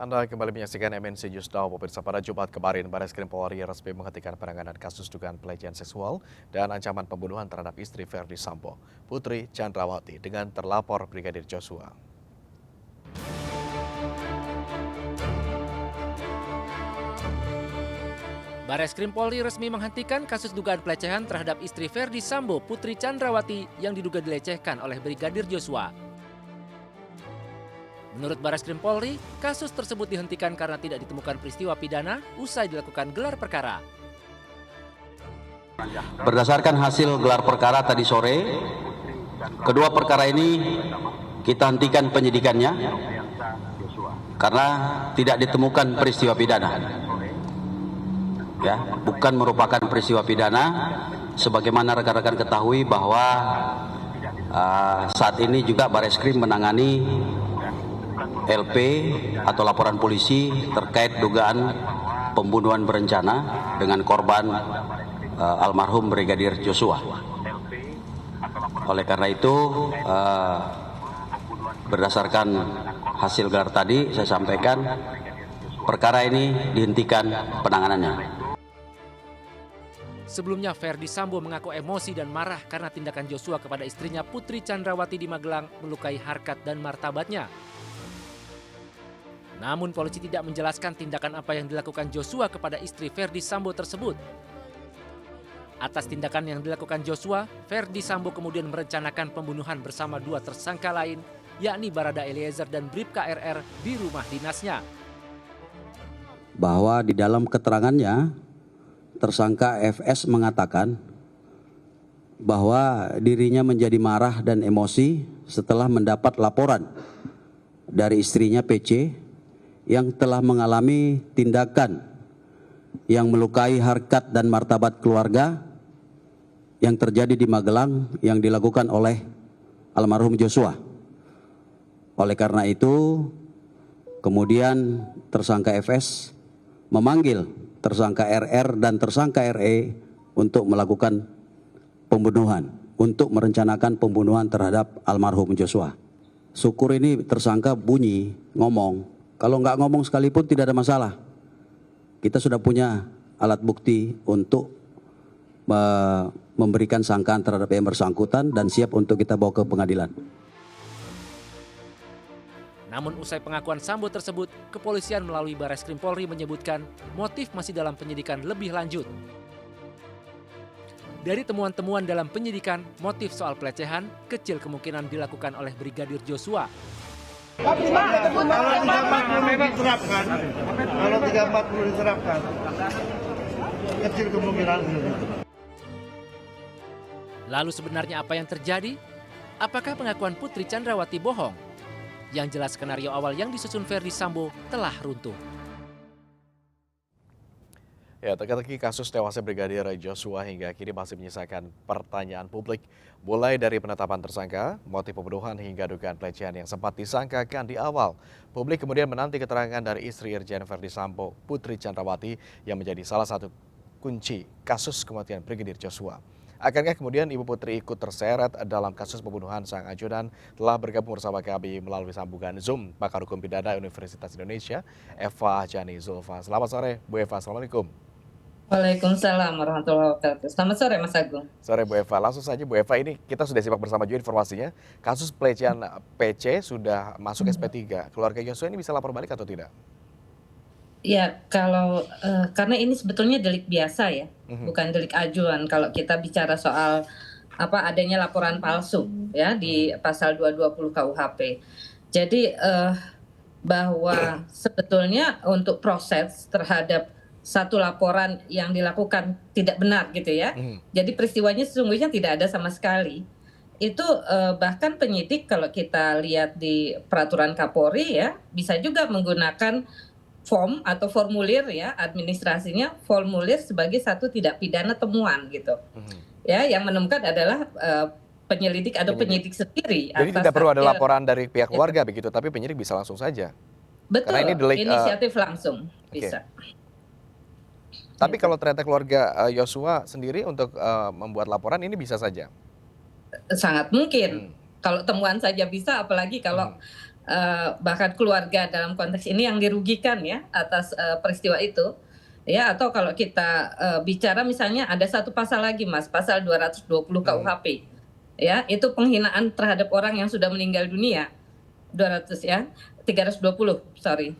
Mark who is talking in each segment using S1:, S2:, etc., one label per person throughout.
S1: Anda kembali menyaksikan MNC News Now. Pemirsa, pada Jumat kemarin, Barreskrim Polri resmi menghentikan penanganan kasus dugaan pelecehan seksual dan ancaman pembunuhan terhadap istri Verdi Sambo, Putri Chandrawati, dengan terlapor Brigadir Joshua.
S2: Barreskrim Polri resmi menghentikan kasus dugaan pelecehan terhadap istri Verdi Sambo, Putri Chandrawati, yang diduga dilecehkan oleh Brigadir Joshua. Menurut Barreskrim Polri, kasus tersebut dihentikan karena tidak ditemukan peristiwa pidana usai dilakukan gelar perkara.
S3: Berdasarkan hasil gelar perkara tadi sore, kedua perkara ini kita hentikan penyidikannya karena tidak ditemukan peristiwa pidana. Ya, bukan merupakan peristiwa pidana, sebagaimana rekan-rekan ketahui bahwa saat ini juga Barreskrim menangani LP atau laporan polisi terkait dugaan pembunuhan berencana dengan korban almarhum Brigadir Joshua. Oleh karena itu, berdasarkan hasil gelar tadi saya sampaikan perkara ini dihentikan penanganannya.
S2: Sebelumnya, Verdi Sambo mengaku emosi dan marah karena tindakan Joshua kepada istrinya Putri Chandrawati di Magelang melukai harkat dan martabatnya. Namun polisi tidak menjelaskan tindakan apa yang dilakukan Joshua kepada istri Verdi Sambo tersebut. Atas tindakan yang dilakukan Joshua, Verdi Sambo kemudian merencanakan pembunuhan bersama dua tersangka lain, yakni Barada Eliezer dan Bribka RR di rumah dinasnya.
S3: Bahwa di dalam keterangannya, tersangka FS mengatakan bahwa dirinya menjadi marah dan emosi setelah mendapat laporan dari istrinya PC yang telah mengalami tindakan yang melukai harkat dan martabat keluarga yang terjadi di Magelang yang dilakukan oleh almarhum Joshua. Oleh karena itu, kemudian tersangka FS memanggil tersangka RR dan tersangka RE untuk melakukan pembunuhan, untuk merencanakan pembunuhan terhadap almarhum Joshua. Syukur ini tersangka bunyi, ngomong. Kalau nggak ngomong sekalipun tidak ada masalah. Kita sudah punya alat bukti untuk memberikan sangkaan terhadap yang bersangkutan dan siap untuk kita bawa ke pengadilan.
S2: Namun usai pengakuan Sambo tersebut, kepolisian melalui Barreskrim Polri menyebutkan motif masih dalam penyidikan lebih lanjut. Dari temuan-temuan dalam penyidikan, motif soal pelecehan kecil kemungkinan dilakukan oleh Brigadir Joshua.
S4: Kalau 340 diterapkan, kecil kemungkinan.
S2: Lalu sebenarnya apa yang terjadi? Apakah pengakuan Putri Chandrawati bohong? Yang jelas skenario awal yang disusun Verdi Sambo telah runtuh.
S1: Ya, teka-teki kasus tewasnya Brigadir Joshua hingga kini masih menyisakan pertanyaan publik, mulai dari penetapan tersangka, motif pembunuhan hingga dugaan pelecehan yang sempat disangkakan di awal. Publik kemudian menanti keterangan dari istri Irjen Verdi Sambo, Putri Chandrawati, yang menjadi salah satu kunci kasus kematian Brigadir Joshua. Akankah kemudian Ibu Putri ikut terseret dalam kasus pembunuhan sang ajudan? Telah bergabung bersama kami melalui sambungan Zoom pakar hukum pidana Universitas Indonesia, Eva Jani Zulfa. Selamat sore, Bu Eva. Assalamualaikum.
S5: Waalaikumsalam warahmatullahi wabarakatuh. Selamat sore Mas Agung.
S1: Sore Bu Eva. Langsung saja Bu Eva, ini kita sudah simak bersama juga informasinya. Kasus pelecehan PC sudah masuk SP3. Keluarga Joshua ini bisa lapor balik atau tidak?
S5: Ya, kalau karena ini sebetulnya delik biasa ya, bukan delik ajuan. Kalau kita bicara soal adanya laporan palsu ya di pasal 220 KUHP. Jadi bahwa sebetulnya untuk proses terhadap satu laporan yang dilakukan tidak benar gitu ya. Jadi peristiwanya sesungguhnya tidak ada sama sekali. Itu bahkan penyidik kalau kita lihat di peraturan Kapolri ya, bisa juga menggunakan form atau formulir ya, administrasinya formulir sebagai satu tidak pidana temuan gitu. Ya, yang menemukan adalah penyelidik atau penyidik sendiri.
S1: Jadi tidak perlu ada laporan dari pihak keluarga begitu, tapi penyidik bisa langsung saja.
S5: Betul,
S1: karena ini delik,
S5: inisiatif langsung bisa.
S1: Tapi kalau ternyata keluarga Joshua sendiri untuk membuat laporan ini bisa saja?
S5: Sangat mungkin. Kalau temuan saja bisa, apalagi kalau bahkan keluarga dalam konteks ini yang dirugikan ya atas peristiwa itu. Ya, atau kalau kita bicara misalnya ada satu pasal lagi Mas, pasal 220 KUHP. Ya, itu penghinaan terhadap orang yang sudah meninggal dunia. 200 ya, 320, sorry.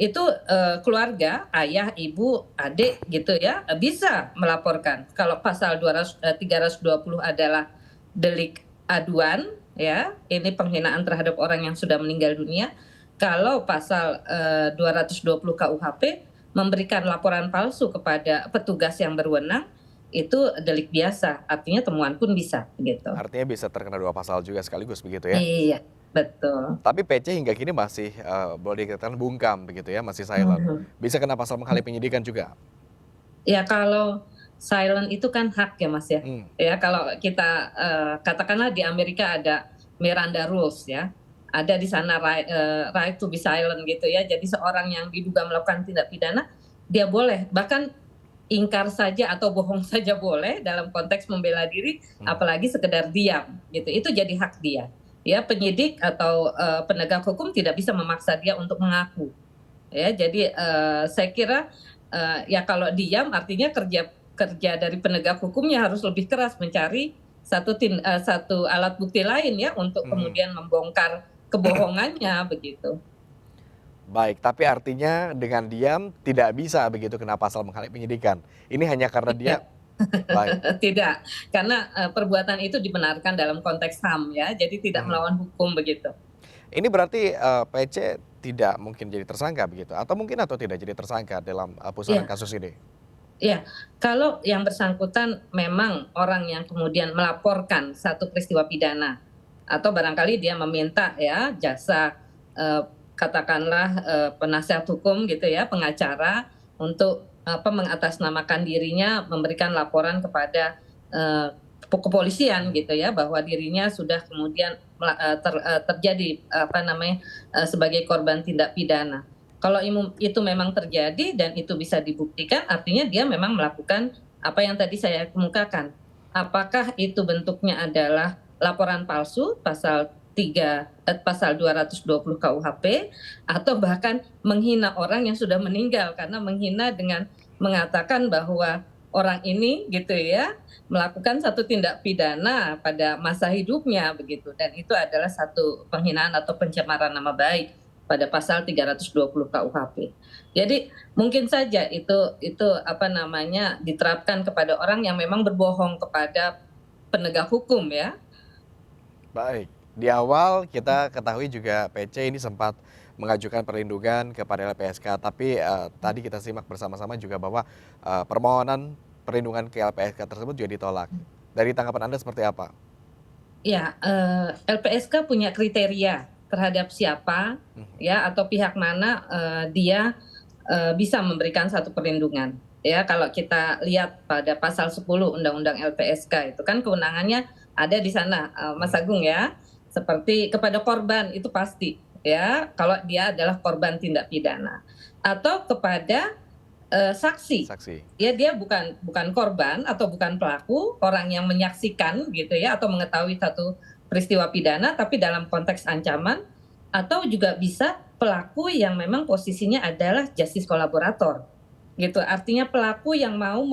S5: Itu keluarga, ayah, ibu, adik gitu ya, bisa melaporkan. Kalau pasal 320 adalah delik aduan ya, ini penghinaan terhadap orang yang sudah meninggal dunia. Kalau pasal 220 KUHP memberikan laporan palsu kepada petugas yang berwenang, itu delik biasa, artinya temuan pun bisa gitu.
S1: Artinya bisa terkena 2 pasal juga sekaligus begitu ya?
S5: Iya, betul.
S1: Tapi PC hingga kini masih boleh dikatakan bungkam begitu ya, masih silent. Bisa kena pasal menghalangi penyidikan juga?
S5: Ya kalau silent itu kan hak ya Mas ya. Ya kalau kita katakanlah di Amerika ada Miranda rules ya. Ada di sana right to be silent gitu ya. Jadi seorang yang diduga melakukan tindak pidana dia boleh bahkan ingkar saja atau bohong saja boleh dalam konteks membela diri, apalagi sekedar diam gitu. Itu jadi hak dia. Ya penyidik atau penegak hukum tidak bisa memaksa dia untuk mengaku. Ya jadi saya kira ya kalau diam artinya kerja dari penegak hukumnya harus lebih keras mencari satu alat bukti lain ya untuk kemudian membongkar kebohongannya begitu.
S1: Baik, tapi artinya dengan diam tidak bisa begitu kena pasal menghalangi penyidikan. Ini hanya karena dia baik.
S5: Tidak, karena perbuatan itu dibenarkan dalam konteks HAM ya, jadi tidak melawan hukum begitu.
S1: Ini berarti PC tidak mungkin jadi tersangka begitu, atau mungkin atau tidak jadi tersangka dalam pusaran kasus ini?
S5: Iya, kalau yang bersangkutan memang orang yang kemudian melaporkan satu peristiwa pidana, atau barangkali dia meminta ya jasa katakanlah penasihat hukum gitu ya, pengacara untuk mengatasnamakan dirinya memberikan laporan kepada kepolisian gitu ya bahwa dirinya sudah kemudian terjadi sebagai korban tindak pidana. Kalau itu memang terjadi dan itu bisa dibuktikan, artinya dia memang melakukan apa yang tadi saya kemukakan. Apakah itu bentuknya adalah laporan palsu pasal 220 KUHP atau bahkan menghina orang yang sudah meninggal, karena menghina dengan mengatakan bahwa orang ini gitu ya melakukan satu tindak pidana pada masa hidupnya begitu, dan itu adalah satu penghinaan atau pencemaran nama baik pada pasal 320 KUHP. Jadi mungkin saja itu diterapkan kepada orang yang memang berbohong kepada penegak hukum ya.
S1: Baik, di awal kita ketahui juga PC ini sempat mengajukan perlindungan kepada LPSK, tapi tadi kita simak bersama-sama juga bahwa permohonan perlindungan ke LPSK tersebut juga ditolak. Dari tanggapan Anda seperti apa?
S5: Ya, LPSK punya kriteria terhadap siapa ya atau pihak mana dia bisa memberikan satu perlindungan. Ya, kalau kita lihat pada pasal 10 Undang-Undang LPSK itu kan kewenangannya ada di sana, Mas Agung ya, seperti kepada korban itu pasti ya, kalau dia adalah korban tindak pidana, atau kepada saksi. Ya dia bukan korban atau bukan pelaku, orang yang menyaksikan gitu ya atau mengetahui satu peristiwa pidana tapi dalam konteks ancaman, atau juga bisa pelaku yang memang posisinya adalah justice kolaborator gitu, artinya pelaku yang mau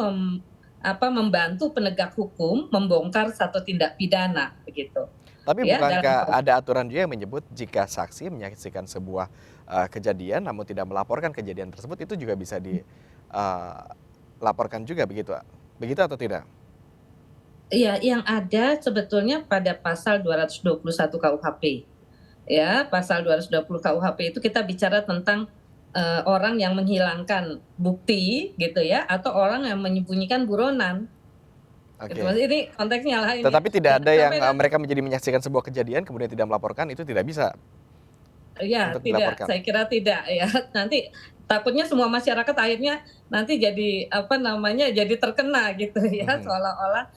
S5: membantu penegak hukum membongkar satu tindak pidana begitu.
S1: Tapi ya, bukankah ada aturan juga yang menyebut jika saksi menyaksikan sebuah kejadian namun tidak melaporkan kejadian tersebut, itu juga bisa dilaporkan juga begitu atau tidak?
S5: Iya, yang ada sebetulnya pada pasal 221 KUHP. Ya, pasal 220 KUHP itu kita bicara tentang orang yang menghilangkan bukti gitu ya, atau orang yang menyembunyikan buronan. Gitu. Ini konteksnya lah ini.
S1: Tetapi tidak ada yang mereka menjadi menyaksikan sebuah kejadian kemudian tidak melaporkan, itu tidak bisa.
S5: Ya, tidak. Saya kira tidak ya. Nanti takutnya semua masyarakat akhirnya nanti jadi jadi terkena gitu ya, seolah-olah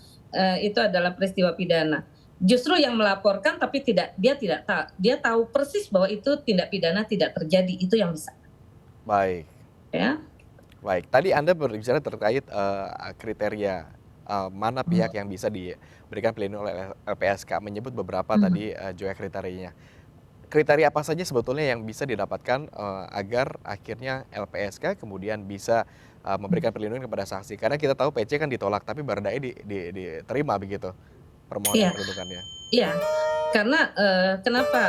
S5: itu adalah peristiwa pidana. Justru yang melaporkan tapi dia tahu persis bahwa itu tindak pidana tidak terjadi, itu yang bisa.
S1: Baik.
S5: Ya.
S1: Baik. Tadi Anda berbicara terkait kriteria mana pihak yang bisa diberikan pelindungan oleh LPSK, menyebut beberapa tadi juga kriterianya. kriteria apa saja sebetulnya yang bisa didapatkan agar akhirnya LPSK kemudian bisa memberikan perlindungan kepada saksi? Karena kita tahu PC kan ditolak, tapi Baradae diterima begitu permohonan
S5: Iya,
S1: perlindungannya.
S5: iya. Karena kenapa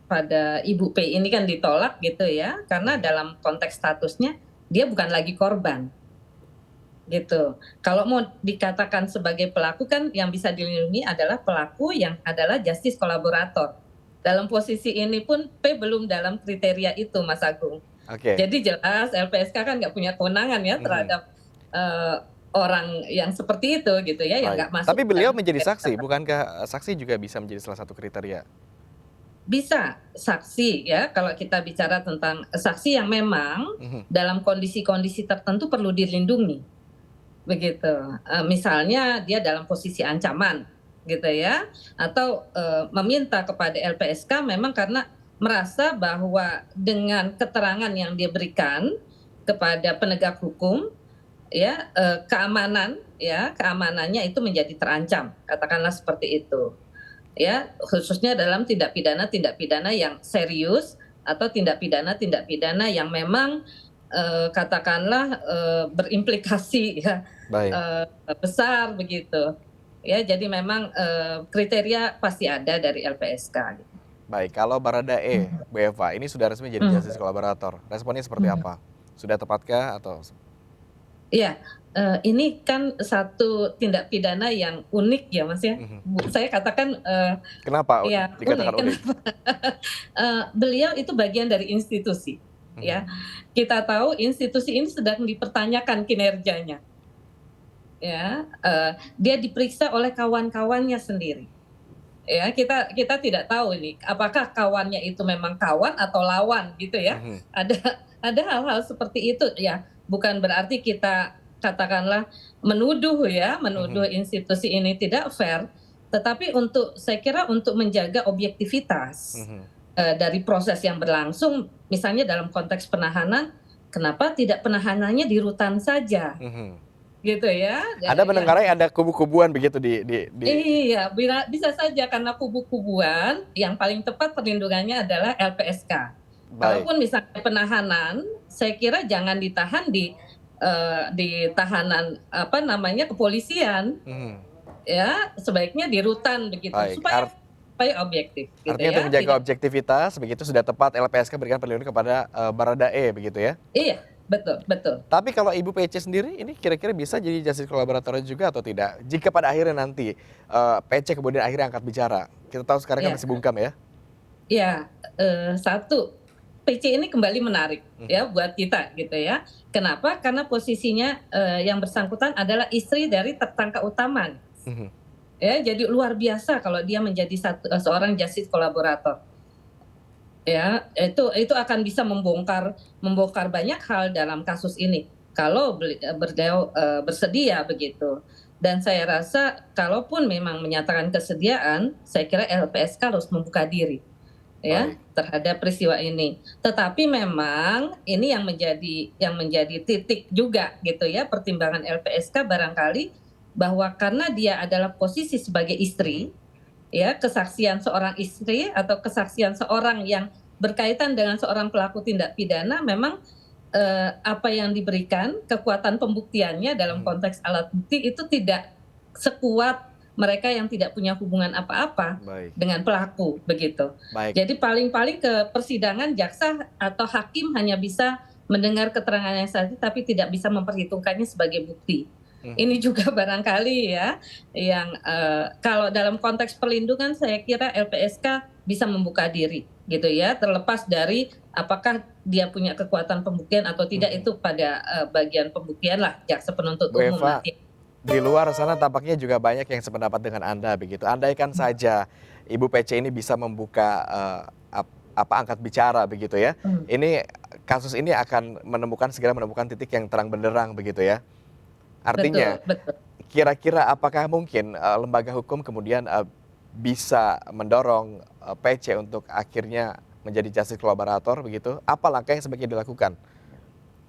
S5: pada Ibu P ini kan ditolak gitu ya? Karena dalam konteks statusnya dia bukan lagi korban. Gitu. Kalau mau dikatakan sebagai pelaku kan yang bisa dilindungi adalah pelaku yang adalah justice kolaborator. Dalam posisi ini pun P belum dalam kriteria itu, Mas Agung.
S1: Oke.
S5: Jadi jelas LPSK kan nggak punya kewenangan ya terhadap orang yang seperti itu gitu ya, yang
S1: Baik.
S5: nggak masuk.
S1: Tapi beliau
S5: dalam
S1: menjadi
S5: kriteria.
S1: saksi, bukankah saksi juga bisa menjadi salah satu kriteria?
S5: Bisa saksi ya, kalau kita bicara tentang saksi yang memang
S1: Mhm.
S5: dalam kondisi-kondisi tertentu perlu dilindungi. Begitu. Misalnya dia dalam posisi ancaman gitu ya, atau meminta kepada LPSK memang karena merasa bahwa dengan keterangan yang dia berikan kepada penegak hukum ya, keamanannya itu menjadi terancam, katakanlah seperti itu. Ya, khususnya dalam tindak pidana yang serius atau tindak pidana yang memang katakanlah berimplikasi ya
S1: Baik.
S5: besar begitu. Ya, jadi memang kriteria pasti ada dari LPSK gitu.
S1: Baik, kalau Baradae, Bu Eva, ini sudah resmi jadi justice kolaborator. Responnya seperti apa? Sudah tepatkah atau
S5: Iya, ini kan satu tindak pidana yang unik ya Mas ya. Saya katakan
S1: kenapa
S5: ya
S1: dikatakan unik?
S5: kenapa? Beliau itu bagian dari institusi ya. Kita tahu institusi ini sedang dipertanyakan kinerjanya. Ya, dia diperiksa oleh kawan-kawannya sendiri. Ya, kita tidak tahu ini apakah kawannya itu memang kawan atau lawan gitu ya. Ada hal-hal seperti itu ya. Bukan berarti kita katakanlah menuduh institusi ini tidak fair, tetapi saya kira untuk menjaga objektivitas dari proses yang berlangsung, misalnya dalam konteks penahanan, kenapa tidak penahanannya di rutan saja, gitu ya?
S1: Anda mendengarai ada kubu-kubuan begitu di
S5: Iya, bisa saja karena kubu-kubuan, yang paling tepat perlindungannya adalah LPSK.
S1: Baik.
S5: Kalaupun misalnya penahanan, saya kira jangan ditahan di tahanan kepolisian, ya sebaiknya di rutan begitu,
S1: Baik.
S5: supaya objektif. Gitu
S1: Artinya
S5: ya.
S1: untuk menjaga objektivitas, begitu sudah tepat LPSK berikan perlindungan kepada Baradae begitu ya?
S5: Iya, betul.
S1: Tapi kalau Ibu PC sendiri ini kira-kira bisa jadi justice kolaborator juga atau tidak? Jika pada akhirnya nanti PC kemudian akhirnya angkat bicara, kita tahu sekarang kan
S5: Iya.
S1: masih bungkam ya?
S5: Ya, satu, PC ini kembali menarik ya buat kita gitu ya. Kenapa? Karena posisinya yang bersangkutan adalah istri dari tersangka utama. Ya, jadi luar biasa kalau dia menjadi seorang justice kolaborator. Ya, itu akan bisa membongkar banyak hal dalam kasus ini kalau beliau bersedia begitu. Dan saya rasa kalaupun memang menyatakan kesediaan, saya kira LPSK harus membuka diri ya terhadap peristiwa ini. Tetapi memang ini yang menjadi titik juga gitu ya, pertimbangan LPSK barangkali bahwa karena dia adalah posisi sebagai istri, ya kesaksian seorang istri atau kesaksian seorang yang berkaitan dengan seorang pelaku tindak pidana memang apa yang diberikan kekuatan pembuktiannya dalam konteks alat bukti itu tidak sekuat mereka yang tidak punya hubungan apa-apa dengan pelaku begitu. Jadi paling-paling ke persidangan jaksa atau hakim hanya bisa mendengar keterangannya saja tapi tidak bisa memperhitungkannya sebagai bukti. Ini juga barangkali ya yang kalau dalam konteks perlindungan saya kira LPSK bisa membuka diri gitu ya, terlepas dari apakah dia punya kekuatan pembuktian atau tidak itu pada bagian pembuktian lah jaksa penuntut umum nanti.
S1: Di luar sana tampaknya juga banyak yang sependapat dengan Anda begitu. Andaikan saja Ibu PC ini bisa membuka angkat bicara begitu ya. Ini kasus ini akan segera menemukan titik yang terang benderang begitu ya. Artinya kira-kira apakah mungkin lembaga hukum kemudian bisa mendorong PC untuk akhirnya menjadi justice kolaborator begitu? Apa langkah yang sebaiknya dilakukan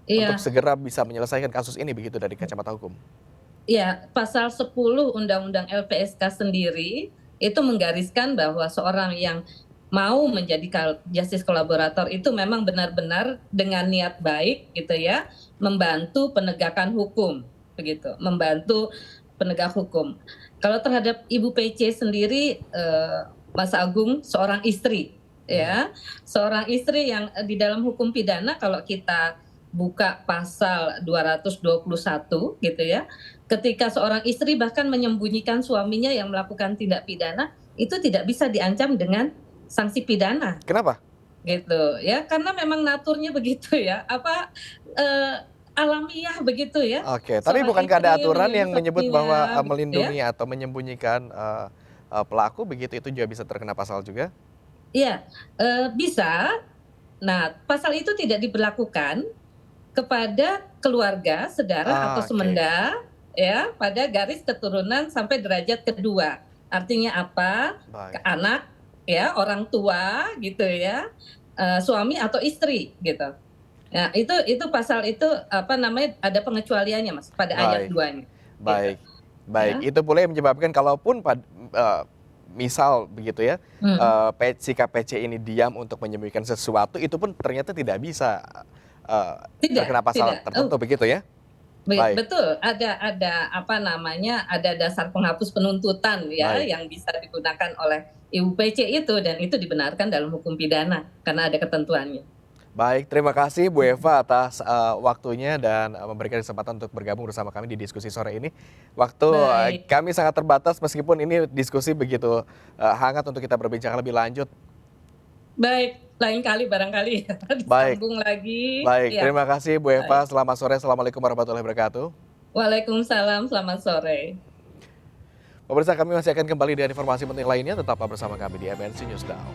S1: untuk segera bisa menyelesaikan kasus ini begitu dari kacamata hukum?
S5: Ya, pasal 10 Undang-Undang LPSK sendiri itu menggariskan bahwa seorang yang mau menjadi justice kolaborator itu memang benar-benar dengan niat baik gitu ya, membantu penegakan hukum begitu, membantu penegak hukum. Kalau terhadap Ibu PC sendiri, Mas Agung, seorang istri ya, seorang istri yang di dalam hukum pidana kalau kita buka pasal 221 gitu ya, ketika seorang istri bahkan menyembunyikan suaminya yang melakukan tindak pidana, itu tidak bisa diancam dengan sanksi pidana
S1: Kenapa?
S5: gitu ya, karena memang naturnya begitu ya, alamiah begitu ya.
S1: Oke, tapi
S5: Seorang
S1: bukankah ada
S5: istri
S1: aturan
S5: menjadi
S1: yang menyebut bahwa
S5: suaminya, begitu ya.
S1: melindungi atau menyembunyikan pelaku begitu itu juga bisa terkena pasal juga?
S5: Iya, bisa. Nah, pasal itu tidak diberlakukan kepada keluarga, saudara atau
S1: Oke,
S5: semenda ya pada garis keturunan sampai derajat kedua. Artinya apa? Ke
S1: baik.
S5: anak ya, orang tua gitu ya, suami atau istri gitu. Nah, itu pasal itu apa namanya ada pengecualiannya Mas pada ayat
S1: Baik.
S5: 2-nya gitu.
S1: Baik, baik.
S5: Ya.
S1: Itu pula yang menyebabkan kalaupun misal begitu ya, sikap PC ini diam untuk menyembunyikan sesuatu, itu pun ternyata tidak bisa
S5: Tidak,
S1: terkena pasal
S5: tidak.
S1: tertentu begitu ya? Baik,
S5: Betul, ada apa namanya, ada dasar penghapus penuntutan ya
S1: baik,
S5: yang bisa digunakan oleh Ibu PC itu dan itu dibenarkan dalam hukum pidana karena ada ketentuannya.
S1: baik. Terima kasih Bu Eva atas waktunya dan memberikan kesempatan untuk bergabung bersama kami di diskusi sore ini. Waktu
S5: Baik,
S1: kami sangat terbatas meskipun ini diskusi begitu hangat untuk kita berbincang lebih lanjut.
S5: baik, lain kali barangkali ya,
S1: Baik,
S5: disambung lagi.
S1: baik.
S5: Ya,
S1: Terima kasih Bu Eva.
S5: baik.
S1: Selamat sore. Assalamualaikum warahmatullahi wabarakatuh.
S5: Waalaikumsalam, selamat sore.
S1: Pemirsa, kami masih akan kembali dengan informasi penting lainnya. Tetaplah bersama kami di MNC News Now.